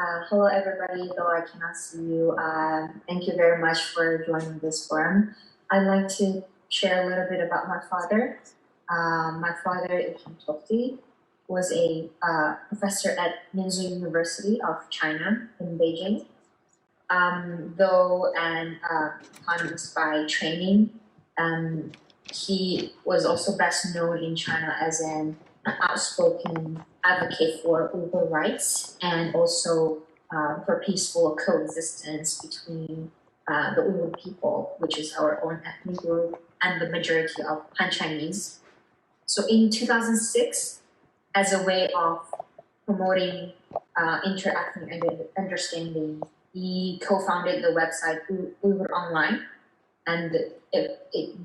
Hello, everybody. Though I cannot see you, thank you very much for joining this forum. I'd like to share a little bit about my father. My father, Ilham Tohti, was a professor at Minzu University of China in Beijing. Though an economist by training, he was also best known in China as an outspoken advocate for Uyghur rights and also for peaceful coexistence between the Uyghur people, which is our own ethnic group, and the majority of Han Chinese. So in 2006, as a way of promoting inter-ethnic understanding, he co-founded the website Uyghur Online, and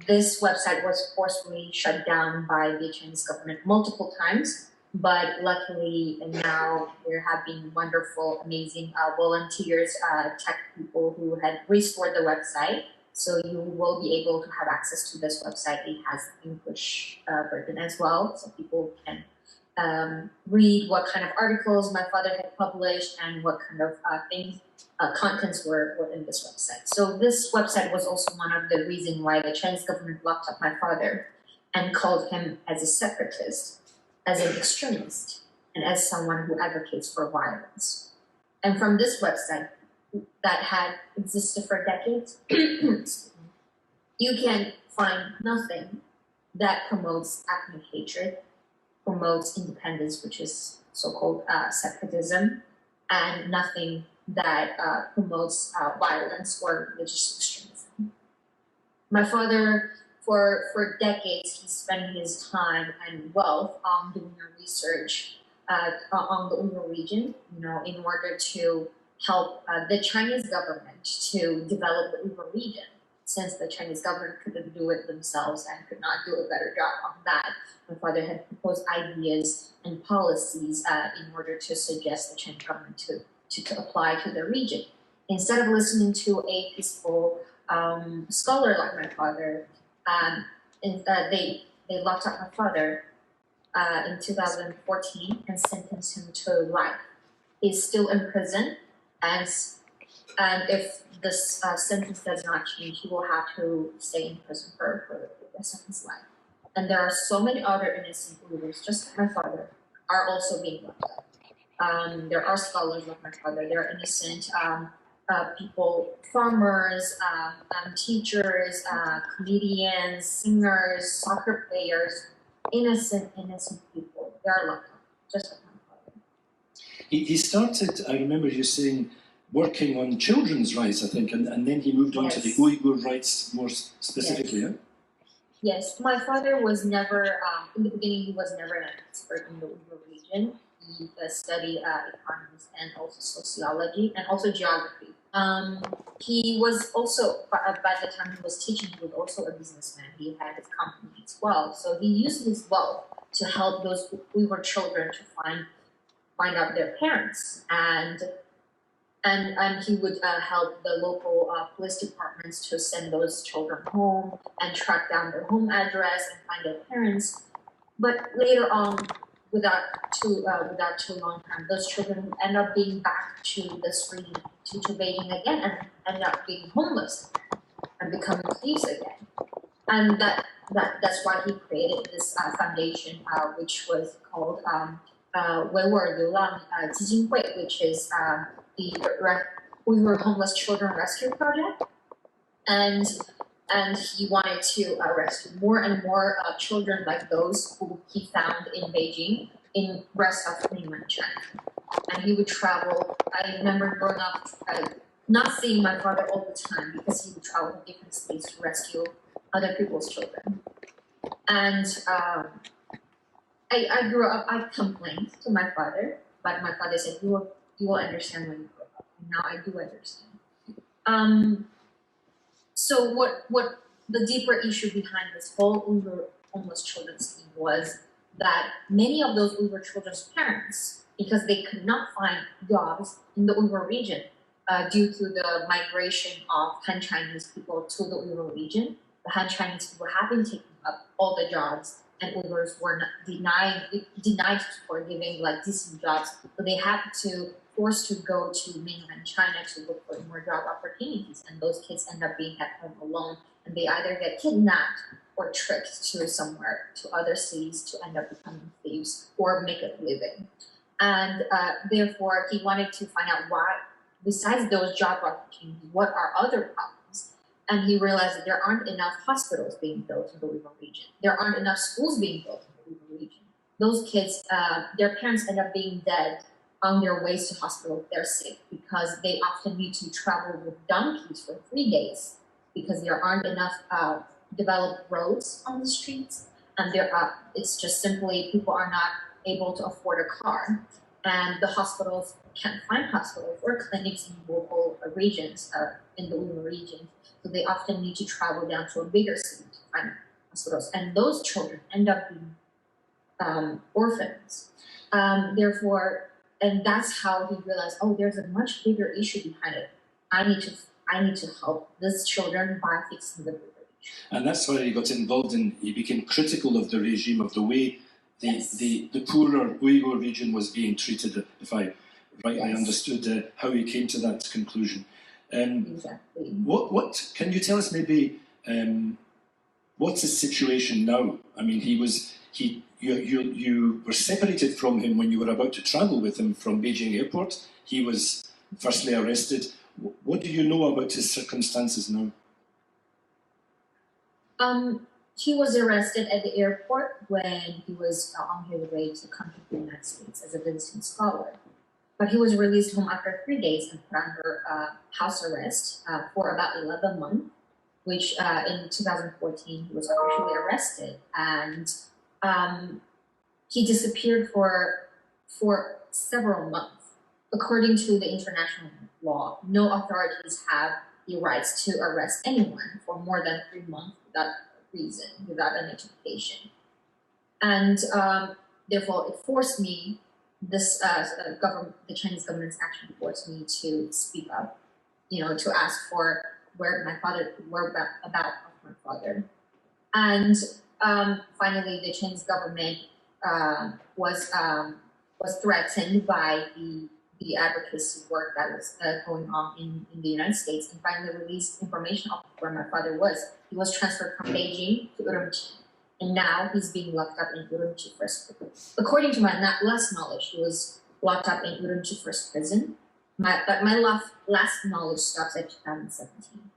this website was forcefully shut down by the Chinese government multiple times. But luckily, now there have been wonderful, amazing volunteers, tech people who had restored the website. So you will be able to have access to this website. It has English version as well, so people can read what kind of articles my father had published and what kind of contents were in this website. So this website was also one of the reasons why the Chinese government locked up my father and called him as a separatist, as an extremist, and as someone who advocates for violence. And from this website that had existed for decades, you can find nothing that promotes ethnic hatred, promotes independence, which is so-called separatism, and nothing that promotes violence or religious extremism. My father, for decades, he spent his time and wealth on doing research on the Uyghur region, in order to help the Chinese government to develop the Uyghur region. Since the Chinese government couldn't do it themselves and could not do a better job on that, my father had proposed ideas and policies in order to suggest the Chinese government to apply to the region. Instead of listening to a peaceful scholar like my father, they locked up my father in 2014 and sentenced him to life. He's still in prison, and if this sentence does not change, he will have to stay in prison for the rest of his life. And there are so many other innocent Uyghurs, just like my father, are also being locked up. There are scholars like my father. There are innocent people, farmers, teachers, comedians, singers, soccer players, innocent people. They are locked up, just like my father. He started, I remember you saying, working on children's rights, I think, and then he moved on to the Uyghur rights more specifically. Yes. Yes, my father was never, in the beginning, he was never an expert in the Uyghur region. He studied economics and also sociology and also geography. He was also, by the time he was teaching, he was also a businessman. He had his company as well. So he used his wealth to help those Uyghur children to find out their parents. And he would help the local police departments to send those children home and track down their home address and find their parents. But later on, without too long time, those children would end up being back to the street, to Beijing again, and end up being homeless and becoming thieves again. And that's why he created this foundation, which was called Jehwer Ilham, which is the Uyghur Homeless Children Rescue Project, and he wanted to rescue more and more children like those who he found in Beijing, in rest of mainland China. And he would travel. I remember growing up, not seeing my father all the time because he would travel to different states to rescue other people's children. And I grew up. I complained to my father, but my father said, "You will understand when you grow up." And now I do understand. So what the deeper issue behind this whole Uyghur homeless children scheme was that many of those Uyghur children's parents, because they could not find jobs in the Uyghur region due to the migration of Han Chinese people to the Uyghur region, the Han Chinese people have been taking up all the jobs, and Uyghurs were not denied for giving like decent jobs. So they had to forced to go to mainland China to look for more job opportunities, and those kids end up being at home alone, and they either get kidnapped or tricked to somewhere, to other cities, to end up becoming thieves or make a living. And therefore, he wanted to find out why, besides those job opportunities, what are other problems? And he realized that there aren't enough hospitals being built in the Ouïghour region. There aren't enough schools being built in the Ouïghour region. Those kids, their parents end up being dead on their ways to hospital if they're sick, because they often need to travel with donkeys for 3 days because there aren't enough developed roads on the streets, and it's just simply people are not able to afford a car, and the hospitals can't find hospitals or clinics in local regions, in the Ouïghour region, so they often need to travel down to a bigger city to find hospitals, and those children end up being orphans. Therefore, and that's how he realized, oh, there's a much bigger issue behind it. I need to help these children by fixing the bigger issue. And that's why he got involved in, he became critical of the regime, of the way the poorer Ouïghour region was being treated, if I rightly understood how he came to that conclusion. Exactly. What can you tell us maybe, what's his situation now? I mean, you were separated from him when you were about to travel with him from Beijing airport. He was firstly arrested. What do you know about his circumstances now? He was arrested at the airport when he was on his way to come to the United States as a visiting scholar. But he was released home after 3 days and put under house arrest for about 11 months, which in 2014 he was officially arrested. And he disappeared for several months. According to the international law, no authorities have the rights to arrest anyone for more than 3 months without reason, without an explanation. And therefore, it forced me, the Chinese government's action forced me to speak up, to ask for whereabouts of my father. And finally, the Chinese government was threatened by the advocacy work that was going on in the United States, and finally released information of where my father was. He was transferred from Beijing to Urumqi, and now he's being locked up in Urumqi First Prison. According to my last knowledge, he was locked up in Urumqi First Prison. But my last knowledge stops at 2017.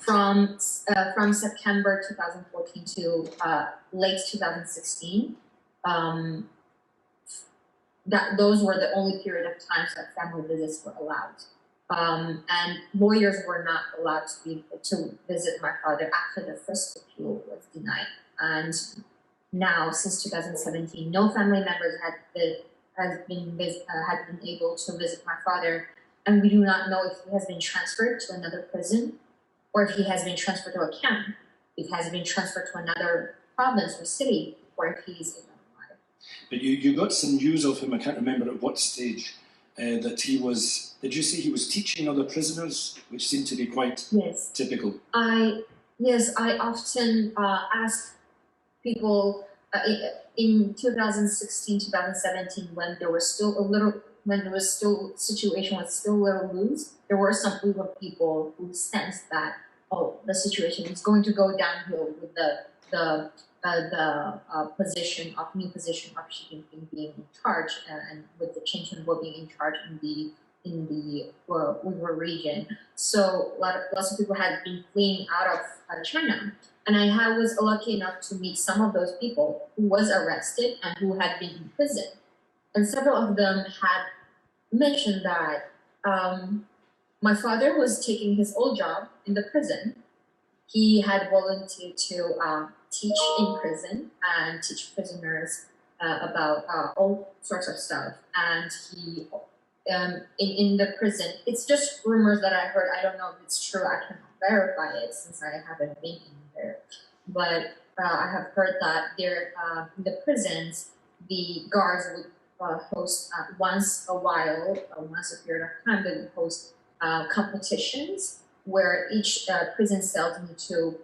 From September 2014 to late 2016, those were the only period of times that family visits were allowed. And lawyers were not allowed to visit my father after the first appeal was denied. And now, since 2017, no family members had been able to visit my father, and we do not know if he has been transferred to another prison, or if he has been transferred to a camp, if he has been transferred to another province or city, or if he's in alive. But you got some news of him, I can't remember at what stage, that he was, did you say he was teaching other prisoners, which seemed to be quite typical? I often ask people in 2016, 2017, when there was still situation was still a little loose, there were some Uyghur people who sensed that, the situation is going to go downhill with the new position of Xi Jinping being in charge, and with the change in being in charge in the Uyghur region. So lots of people had been fleeing out of China, and I was lucky enough to meet some of those people who was arrested and who had been in prison, and several of them had mentioned that my father was taking his old job in the prison. He had volunteered to teach in prison and teach prisoners about all sorts of stuff. And he, in the prison, it's just rumors that I heard. I don't know if it's true. I cannot verify it since I haven't been in there. But I have heard that there, in the prisons, the guards would host once a period of time, they would host competitions where each prison cells need to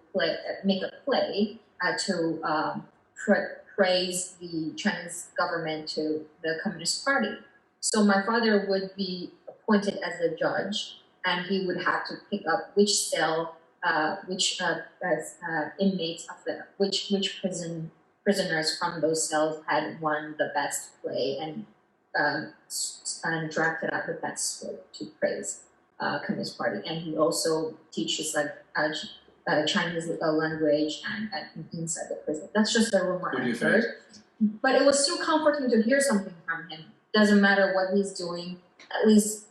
make a play to praise the Chinese government to the Communist Party. So my father would be appointed as a judge, and he would have to pick up which cell, inmates of which prisoners from those cells had won the best play and drafted out the best to praise Communist Party. And he also teaches Chinese language and inside the prison. That's just a rumor I heard. But it was still comforting to hear something from him. Doesn't matter what he's doing, at least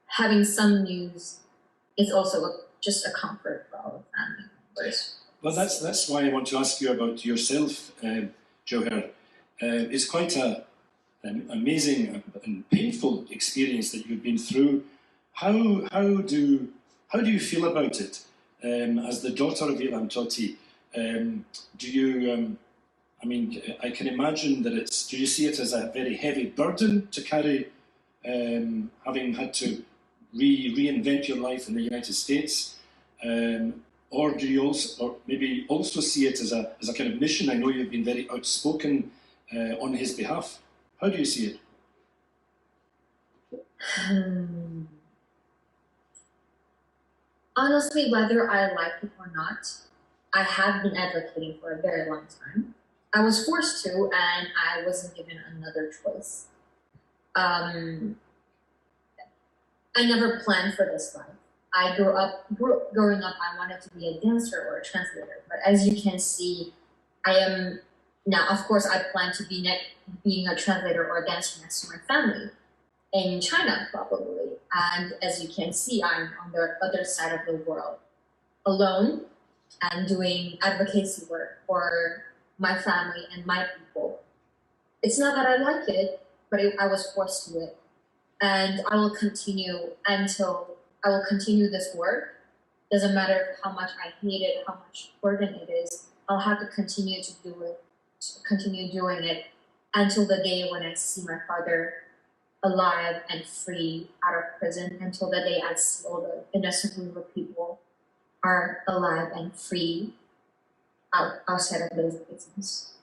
having some news is also just a comfort for our family members. Well, that's why I want to ask you about yourself, Jehwer. It's quite an amazing and painful experience that you've been through. How do you feel about it? As the daughter of Ilham Tohti, do you? I can imagine that it's. Do you see it as a very heavy burden to carry, having had to reinvent your life in the United States, or do you maybe also see it as a kind of mission? I know you've been very outspoken on his behalf. How do you see it? Honestly, whether I like it or not, I have been advocating for a very long time. I was forced to, and I wasn't given another choice. I never planned for this life. Growing up, I wanted to be a dancer or a translator. But as you can see, I am now, of course, I plan to be being a translator or a dancer next to my family in China, probably. And as you can see, I'm on the other side of the world, alone, and doing advocacy work for my family and my people. It's not that I like it, but I was forced to it. And I will continue this work. Doesn't matter how much I hate it, how much burden it is, I'll have to continue to do it, continue doing it until the day when I see my father alive and free out of prison, until the day I see all the innocent Uyghur people are alive and free outside of those prisons.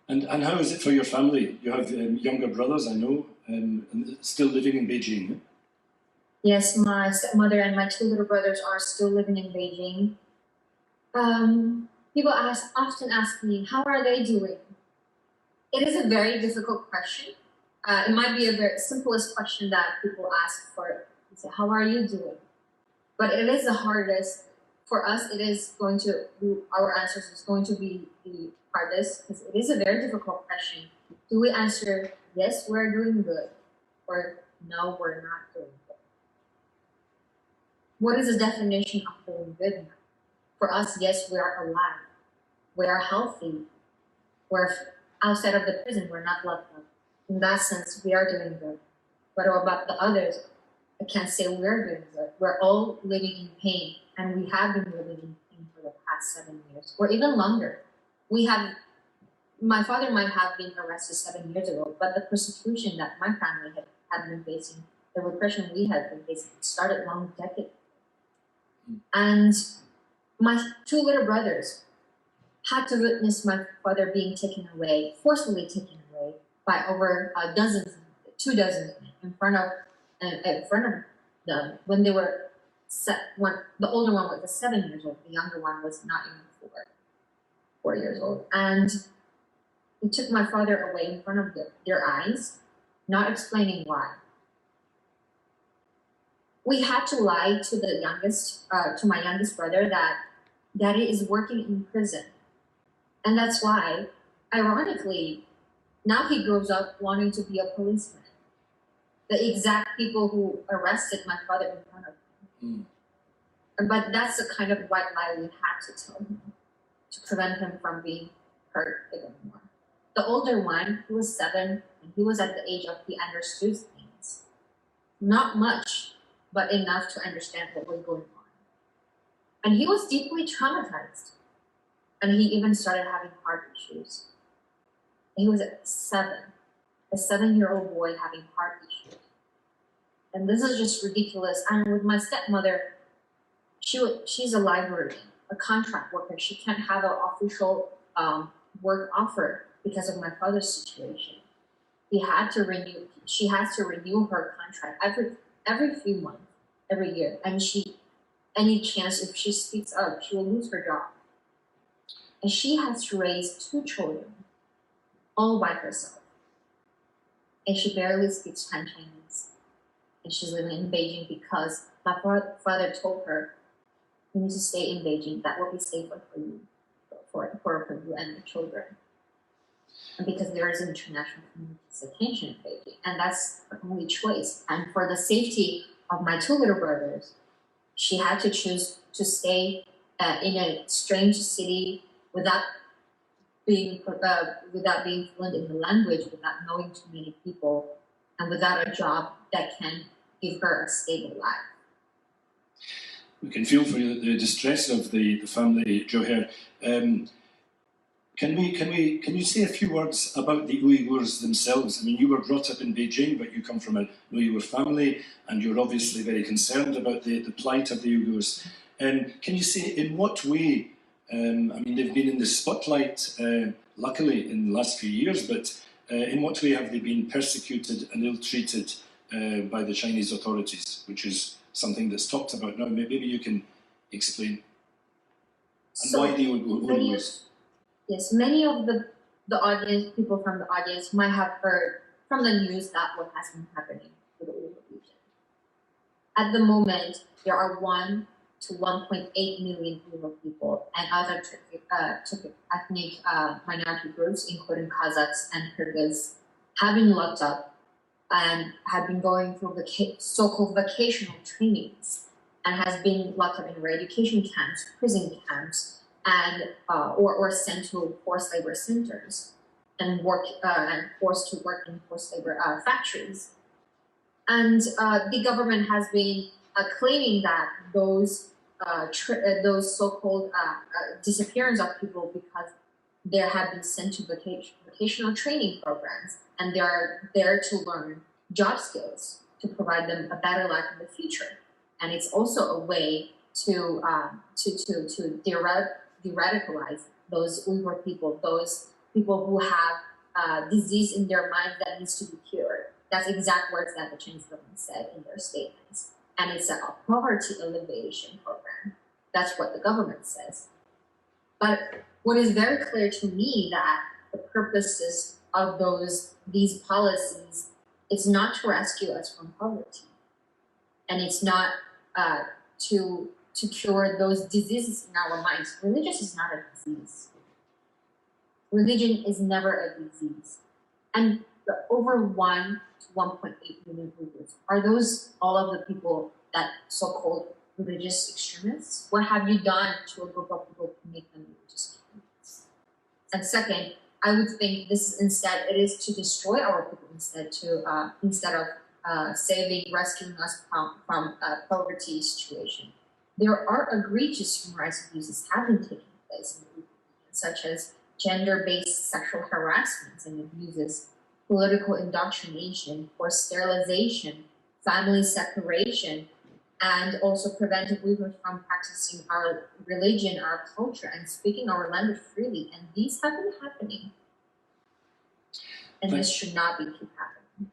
And how is it for your family? You have younger brothers, I know, and still living in Beijing. Yes, my stepmother and my 2 little brothers are still living in Beijing. People often ask me, how are they doing? It is a very difficult question. It might be a very simplest question that people ask for. They say, how are you doing? But it is the hardest. For us, it is going to, our answers is going to be the hardest because it is a very difficult question. Do we answer, yes, we're doing good, or no, we're not doing good? What is the definition of doing good now? For us, yes, we are alive. We are healthy. We're outside of the prison. We're not locked up. In that sense, we are doing good. But about the others, I can't say we're doing good. We're all living in pain, and we have been living in pain for the past 7 years, or even longer. My father might have been arrested 7 years ago, but the persecution that my family had been facing, the repression we had been facing, started long decades ago. And my 2 little brothers had to witness my father being taken away, forcibly taken away by over 2 dozen in front of them when they were the older one was 7 years old, the younger one was not even 4 years old. And they took my father away in front of their eyes, not explaining why. We had to lie to to my youngest brother that Daddy is working in prison. And that's why, ironically, now he grows up wanting to be a policeman. The exact people who arrested my father in front of him. But that's the kind of white lie we had to tell him to prevent him from being hurt even more. The older one, he was 7, and he was at the age of he understood things. Not much, but enough to understand what was going on. And he was deeply traumatized. And he even started having heart issues. He was 7, a 7-year-old boy having heart issues. And this is just ridiculous. And with my stepmother, she's a librarian, a contract worker. She can't have an official work offer because of my father's situation. she has to renew her contract every few months, every year, and any chance if she speaks up, she will lose her job. And she has to raise 2 children all by herself. And she barely speaks Chinese. And she's living in Beijing because my father told her, you need to stay in Beijing. That will be safer for you, for you and the children. And because there is international community's attention in Beijing. And that's her only choice. And for the safety of my 2 little brothers, she had to choose to stay in a strange city without being fluent in the language, without knowing too many people, and without a job that can give her a stable life. We can feel for the distress of the family, Jehwer. Can you say a few words about the Ouïghours themselves? I mean, you were brought up in Beijing, but you come from an Ouïghour family, and you're obviously very concerned about the plight of the Ouïghours. Can you say in what way? I mean, they've been in the spotlight, luckily, in the last few years, but in what way have they been persecuted and ill-treated by the Chinese authorities, which is something that's talked about now? Maybe you can explain. And why the Ouïghours? Yes, many of the audience, people from the audience might have heard from the news that what has been happening to the Uyghur region. At the moment, there are 1 to 1.8 million Uyghur people and other Turkic ethnic minority groups, including Kazakhs and Kyrgyz, have been locked up and have been going through so-called vocational trainings and has been locked up in re-education camps, prison camps, and or sent to forced labor centers and forced to work in forced labor factories. And the government has been claiming that those so-called disappearance of people because they have been sent to vocational training programs and they are there to learn job skills to provide them a better life in the future. And it's also a way to de-radicalize those Uyghur people, those people who have disease in their mind that needs to be cured. That's exact words that the Chinese government said in their statements. And it's a poverty alleviation program. That's what the government says. But what is very clear to me that the purposes of these policies is not to rescue us from poverty. And it's not to cure those diseases in our minds. Religion is not a disease. Religion is never a disease. And the over 1 to 1.8 million Uyghurs, are those all of the people that so-called religious extremists? What have you done to a group of people to make them religious extremists? And second, I would think it is to destroy our people instead of rescuing us from a poverty situation. There are egregious human rights abuses have been taking place in the region, such as gender-based sexual harassment and abuses, political indoctrination, forced sterilization, family separation, and also preventing Uyghurs from practicing our religion, our culture, and speaking our language freely. And these have been happening. And this should not keep happening.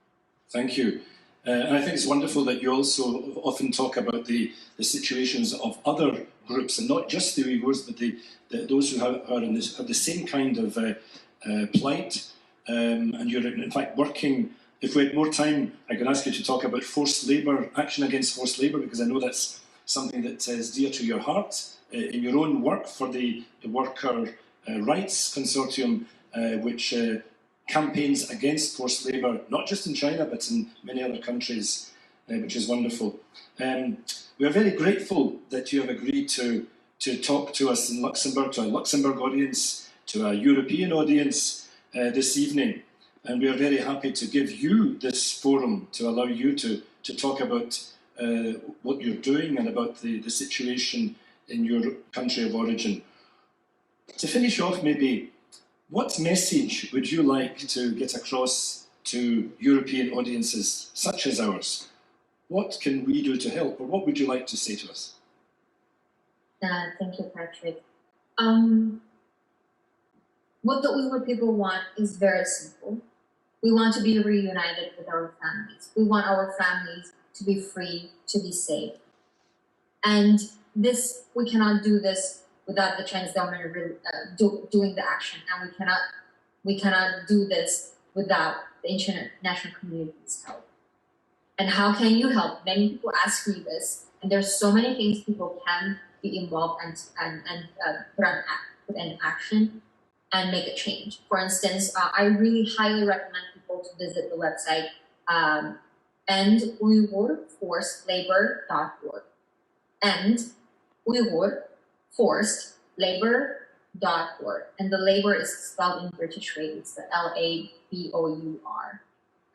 Thank you. And I think it's wonderful that you also often talk about the situations of other groups, and not just the Uyghurs, but those who have the same kind of plight. And you're in fact working. If we had more time, I could ask you to talk about forced labour, action against forced labour, because I know that's something that is dear to your heart in your own work for the Worker Rights Consortium, which campaigns against forced labour, not just in China, but in many other countries, which is wonderful. We are very grateful that you have agreed to talk to us in Luxembourg, to a Luxembourg audience, to a European audience this evening. And we are very happy to give you this forum to allow you to talk about what you're doing and about the situation in your country of origin. To finish off, maybe, what message would you like to get across to European audiences such as ours? What can we do to help, or what would you like to say to us? Thank you, Patryck. What the Uyghur people want is very simple. We want to be reunited with our families. We want our families to be free, to be safe. And this, we cannot do this without the Chinese government doing the action, and we cannot do this without the international community's help. And how can you help? Many people ask me this, and there's so many things people can be involved and put in action and make a change. For instance, I really highly recommend people to visit the website enduyghurforcedlabor.org. And Uyghur forcedlabor.org. And the labor is spelled in British way. It's the LABOUR.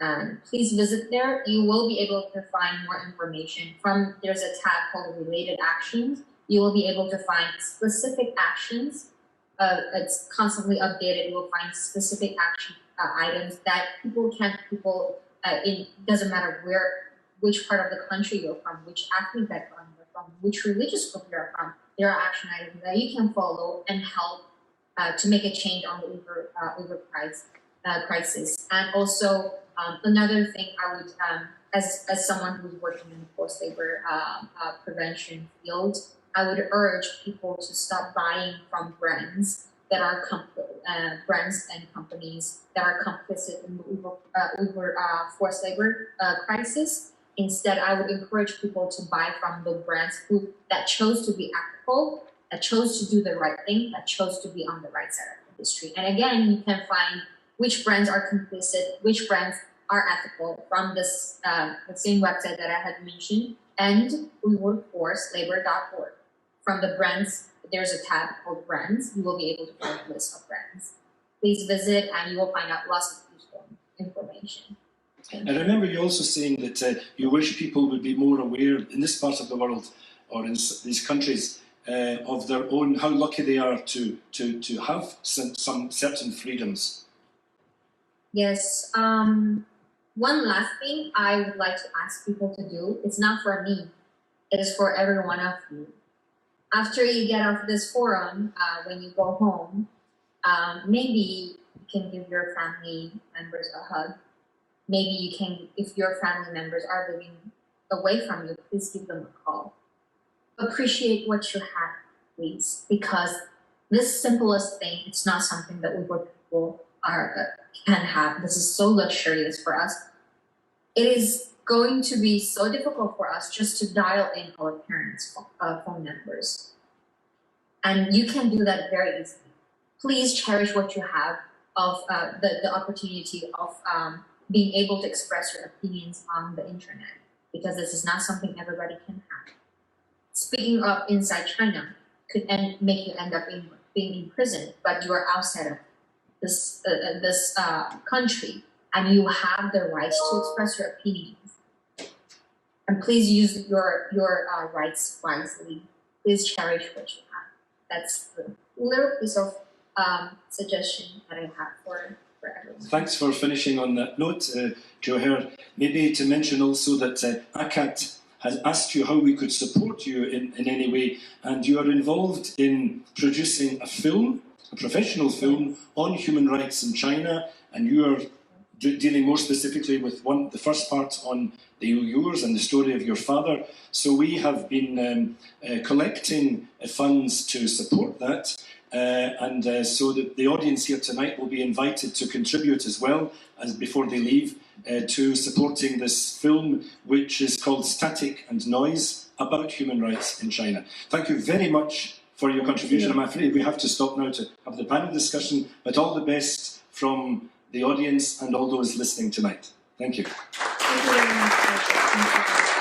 And please visit there. You will be able to find more information. There's a tab called Related Actions. You will be able to find specific actions. It's constantly updated. You will find specific action items that it doesn't matter which part of the country you're from, which ethnic background you're from, which religious group you're from. There are action items that you can follow and help to make a change on the Uyghur crisis. And also, another thing I would, as someone who's working in the forced labor prevention field, I would urge people to stop buying from brands that are brands and companies that are complicit in the Uyghur forced labor crisis. Instead, I would encourage people to buy from the brands that chose to be ethical, that chose to do the right thing, that chose to be on the right side of the history. And again, you can find which brands are complicit, which brands are ethical from this the same website that I had mentioned, and uyghurforcedlabor.org. From the brands, there's a tab called Brands. You will be able to find a list of brands. Please visit, and you will find out lots of useful information. I remember you also saying that you wish people would be more aware in this part of the world or in these countries of their own, how lucky they are to have some certain freedoms. Yes. One last thing I would like to ask people to do, it's not for me, it is for every one of you. After you get off this forum, when you go home, maybe you can give your family members a hug. Maybe you can, if your family members are living away from you, please give them a call. Appreciate what you have, please, because this simplest thing, it's not something that Uyghur people can have. This is so luxurious for us. It is going to be so difficult for us just to dial in our parents' phone numbers. And you can do that very easily. Please cherish what you have of the opportunity of being able to express your opinions on the internet, because this is not something everybody can have. Speaking up inside China could make you end up being in prison, but you are outside of this country, and you have the right to express your opinions. And please use your rights wisely. Please cherish what you have. That's the little piece of suggestion that I have for everyone. Thanks for finishing on that note, Jehwer. Maybe to mention also that ACAT has asked you how we could support you in any way, and you are involved in producing a film, a professional film on human rights in China, and you are dealing more specifically with the first part on the Uyghurs and the story of your father. So we have been collecting funds to support that, so that the audience here tonight will be invited to contribute as well, as before they leave, to supporting this film, which is called Static and Noise, about human rights in China. Thank you very much for your contribution. I'm afraid we have to stop now to have the panel discussion, but all the best from the audience and all those listening tonight. Thank you. Thank you very much. Thank you.